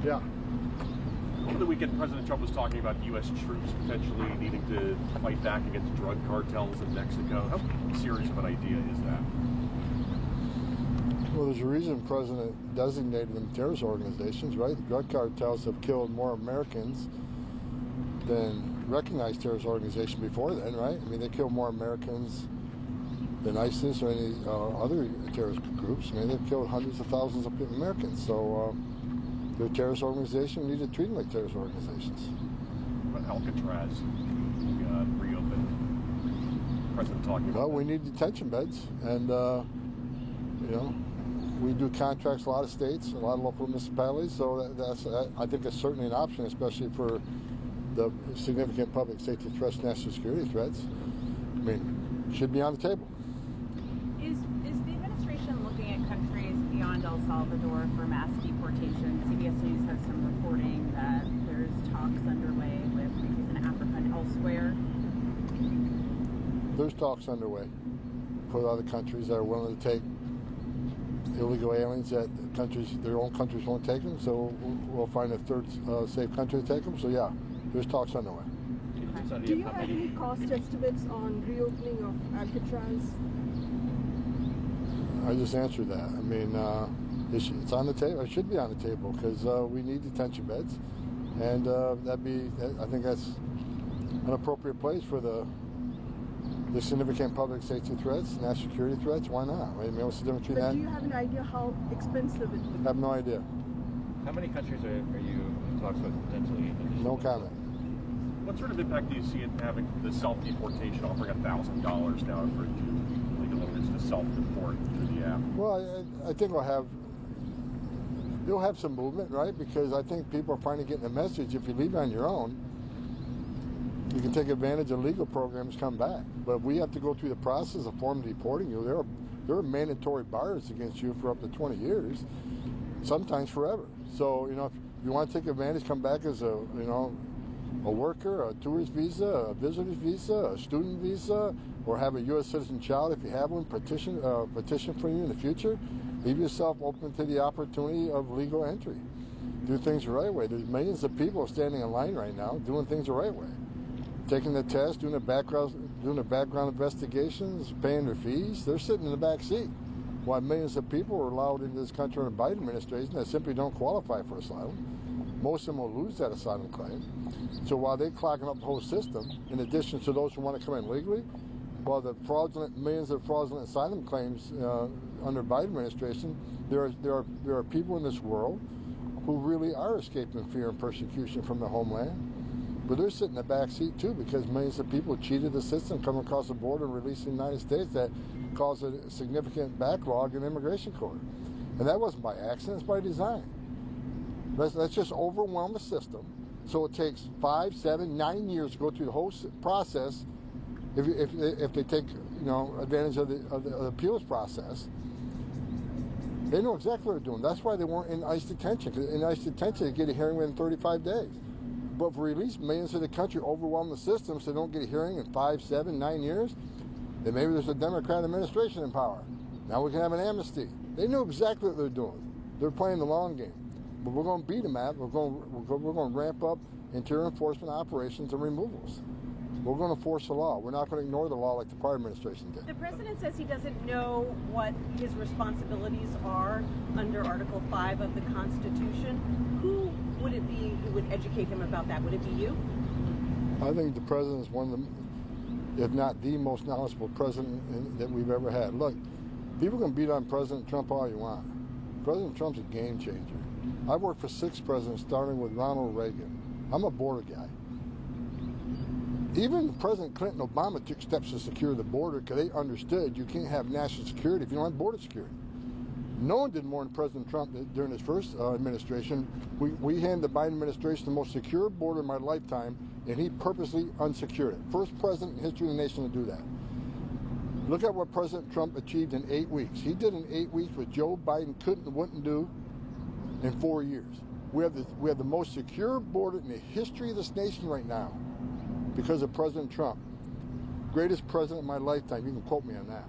Yeah. Over the weekend, President Trump was talking about U.S. troops potentially needing to fight back against drug cartels in Mexico. How serious of an idea is that? Well, there's a reason the president designated them terrorist organizations, right? The drug cartels have killed more Americans than recognized terrorist organizations before then, right? I mean, they killed more Americans than ISIS or any other terrorist groups. I mean, they've killed hundreds of thousands of Americans. So they're a terrorist organization. We need to treat them like terrorist organizations. What Alcatraz reopened? President talking about. Well, we need detention beds, and we do contracts a lot of states, a lot of local municipalities. So that's I think it's certainly an option, especially for the significant public safety threats, national security threats. I mean, should be on the table. Is the administration looking at countries beyond El Salvador for mass deportation? CBS News has some reporting that there's talks underway with countries in Africa and elsewhere. There's talks underway for other countries that are willing to take illegal aliens that their own countries won't take them. So we'll find a third safe country to take them. So yeah, there's talks underway. Do you have any cost estimates on reopening of Alcatraz? I just answered that. I mean, it's on the table. It should be on the table because we need detention beds, and I think that's an appropriate place for the significant public safety threats, national security threats. Why not? I mean, what's the difference between that? Do you have an idea how expensive it would be? I have no idea. How many countries are you in talks with potentially? No comment. What sort of impact do you see in having the self-deportation, offering $1,000 now for legal immigrants to self-deport through the app? Well, I think you'll have some movement, right? Because I think people are finally getting the message. If you leave on your own, you can take advantage of legal programs, come back. But we have to go through the process of formally deporting you. There are mandatory bars against you for up to 20 years, sometimes forever. So, if you want to take advantage, come back as a worker, a tourist visa, a visitor's visa, a student visa, or have a U.S. citizen child if you have one, petition for you in the future. Leave yourself open to the opportunity of legal entry. Do things the right way. There's millions of people standing in line right now doing things the right way. Taking the test, doing the background investigations, paying their fees. They're sitting in the back seat while millions of people are allowed into this country under the Biden administration that simply don't qualify for asylum. Most of them will lose that asylum claim. So while they're clogging up the whole system, in addition to those who want to come in legally, while the millions of fraudulent asylum claims under Biden administration, there are people in this world who really are escaping fear and persecution from their homeland. But they're sitting in the back seat too because millions of people cheated the system, come across the border and released in the United States that caused a significant backlog in immigration court. And that wasn't by accident, it's by design. Let's just overwhelm the system so it takes 5, 7, 9 years to go through the whole process if they take advantage of the appeals process. They know exactly what they're doing. That's why they weren't in ICE detention. Because in ICE detention, they get a hearing within 35 days. But if we release millions of the country, overwhelm the system so they don't get a hearing in 5, 7, 9 years, then maybe there's a Democrat administration in power. Now we can have an amnesty. They know exactly what they're doing. They're playing the long game. But we're going to beat them at it. We're going to ramp up interior enforcement operations and removals. We're going to force the law. We're not going to ignore the law like the prior administration did. The president says he doesn't know what his responsibilities are under Article 5 of the Constitution. Who would it be who would educate him about that? Would it be you? I think the president is one of the, if not the most knowledgeable president that we've ever had. Look, people can beat on President Trump all you want. President Trump's a game changer. I've worked for 6 presidents, starting with Ronald Reagan. I'm a border guy. Even President Clinton and Obama took steps to secure the border because they understood you can't have national security if you don't have border security. No one did more than President Trump during his first administration. We handed the Biden administration the most secure border in my lifetime, and he purposely unsecured it. First president in history of the nation to do that. Look at what President Trump achieved in 8 weeks. He did in 8 weeks what Joe Biden couldn't and wouldn't do in 4 years. We have the most secure border in the history of this nation right now because of President Trump. Greatest president of my lifetime. You can quote me on that.